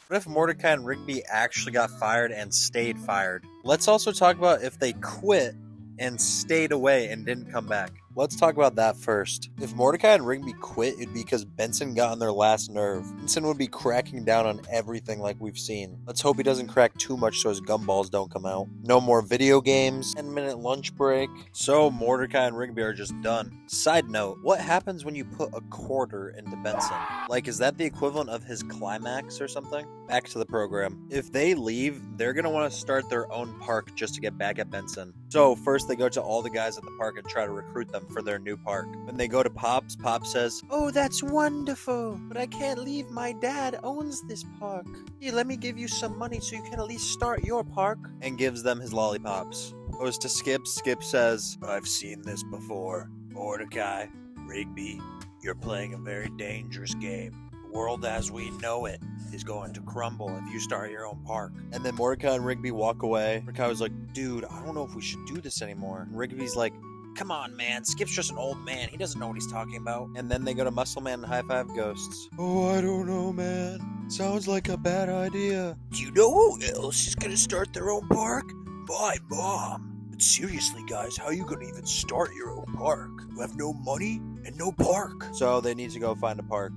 What if Mordecai and Rigby actually got fired and stayed fired? Let's also talk about if they quit and stayed away and didn't come back. Let's talk about that first. If Mordecai and Rigby quit, it'd be because Benson got on their last nerve. Benson would be cracking down on everything like we've seen. Let's hope he doesn't crack too much so his gumballs don't come out. No more video games, 10-minute lunch break. So Mordecai and Rigby are just done. Side note, what happens when you put a quarter into Benson? Like, is that the equivalent of his climax or something? Back to the program. If they leave, they're going to want to start their own park just to get back at Benson. So first they go to all the guys at the park and try to recruit them for their new park. When they go to Pops, Pops says, "Oh, that's wonderful, but I can't leave. My dad owns this park. Here, let me give you some money so you can at least start your park," and gives them his lollipops. Goes to Skip. Skip says, "I've seen this before. Mordecai, Rigby, you're playing a very dangerous game. The world as we know it is going to crumble if you start your own park." And then Mordecai and Rigby walk away. Mordecai was like, "Dude, I don't know if we should do this anymore." And Rigby's like, "Come on, man. Skip's just an old man. He doesn't know what he's talking about." And then they go to Muscle Man and High Five Ghosts. "Oh, I don't know, man. Sounds like a bad idea." "Do you know who else is gonna start their own park? My mom. But seriously, guys, how are you gonna even start your own park? You have no money and no park." So they need to go find a park,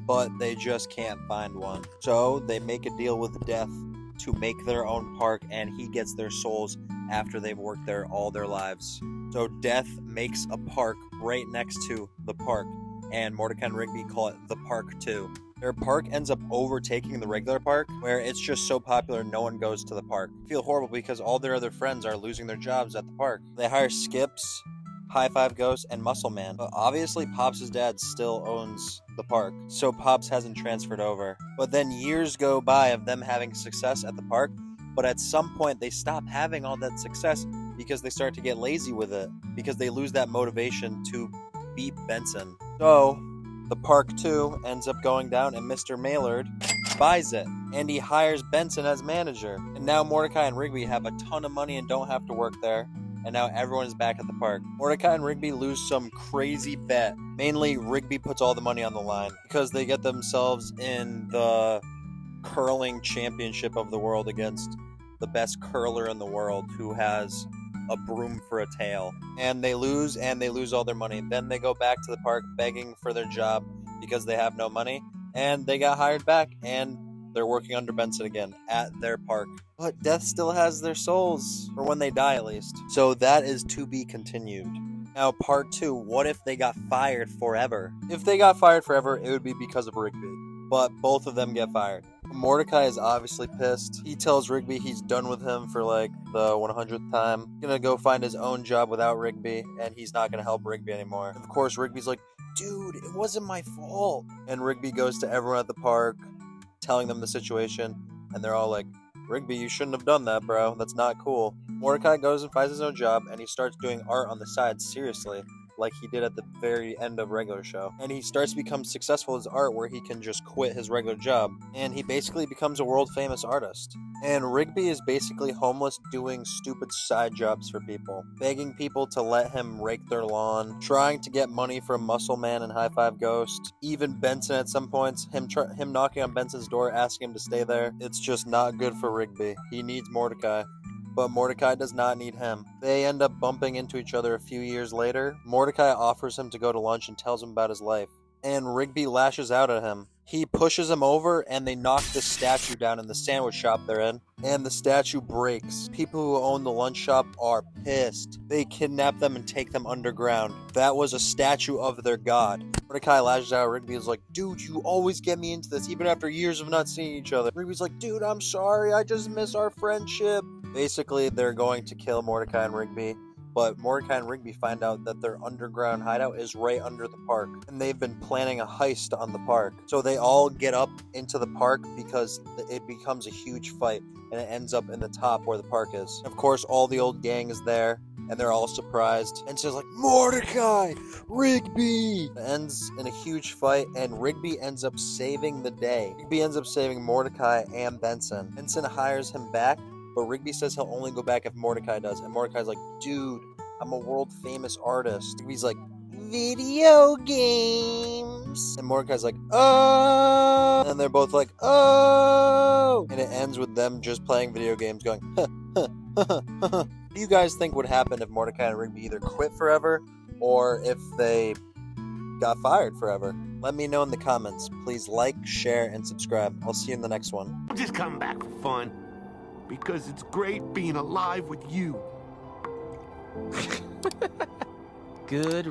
but they just can't find one. So they make a deal with Death to make their own park, and he gets their souls after they've worked there all their lives. So Death makes a park right next to the park, and Mordecai and Rigby call it the Park 2. Their park ends up overtaking the regular park, where it's just so popular no one goes to the park. I feel horrible because all their other friends are losing their jobs at the park. They hire Skips, High Five Ghost, and Muscle Man. But obviously Pops' dad still owns the park, so Pops hasn't transferred over. But then years go by of them having success at the park, but at some point they stop having all that success because they start to get lazy with it, because they lose that motivation to beat Benson. So the Park 2 ends up going down, and Mr. Maillard buys it, and he hires Benson as manager. And now Mordecai and Rigby have a ton of money and don't have to work there, and now everyone is back at the park. Mordecai and Rigby lose some crazy bet. Mainly, Rigby puts all the money on the line because they get themselves in the curling championship of the world against the best curler in the world, who has a broom for a tail. And they lose all their money. Then they go back to the park begging for their job because they have no money, and they got hired back, and they're working under Benson again at their park. But Death still has their souls, or when they die at least. So that is to be continued. Now, part 2, what if they got fired forever? If they got fired forever, it would be because of Rigby. But both of them get fired. Mordecai is obviously pissed. He tells Rigby he's done with him for like the 100th time. He's gonna go find his own job without Rigby, and he's not gonna help Rigby anymore. Of course, Rigby's like, "Dude, it wasn't my fault." And Rigby goes to everyone at the park, telling them the situation, and they're all like, "Rigby, you shouldn't have done that, bro. That's not cool." Mordecai goes and finds his own job, and he starts doing art on the side seriously, like he did at the very end of regular show. And he starts to become successful with his art, where he can just quit his regular job, and he basically becomes a world famous artist. And Rigby is basically homeless, doing stupid side jobs for people, begging people to let him rake their lawn, trying to get money from Muscle Man and High Five Ghost. Even Benson at some points, him knocking on Benson's door, asking him to stay there. It's just not good for Rigby. He needs Mordecai, but Mordecai does not need him. They end up bumping into each other a few years later. Mordecai offers him to go to lunch and tells him about his life, and Rigby lashes out at him. He pushes him over, and they knock the statue down in the sandwich shop they're in, and the statue breaks. People who own the lunch shop are pissed. They kidnap them and take them underground. That was a statue of their god. Mordecai lashes out at Rigby. Is like, "Dude, you always get me into this, even after years of not seeing each other." Rigby's like, "Dude, I'm sorry. I just miss our friendship." Basically, they're going to kill Mordecai and Rigby, but Mordecai and Rigby find out that their underground hideout is right under the park, and they've been planning a heist on the park. So they all get up into the park because it becomes a huge fight, and it ends up in the top where the park is. Of course, all the old gang is there, and they're all surprised, and says like, "Mordecai, Rigby!" It ends in a huge fight, and Rigby ends up saving the day. Rigby ends up saving Mordecai and Benson. Benson hires him back, but Rigby says he'll only go back if Mordecai does. And Mordecai's like, "Dude, I'm a world famous artist." Rigby's like, "Video games." games? And Mordecai's like, oh! And they're both like, oh! And it ends with them just playing video games going, huh, huh, huh, huh, huh. What do you guys think would happen if Mordecai and Rigby either quit forever or if they got fired forever? Let me know in the comments. Please like, share, and subscribe. I'll see you in the next one. I'm just coming back for fun. Because it's great being alive with you. Good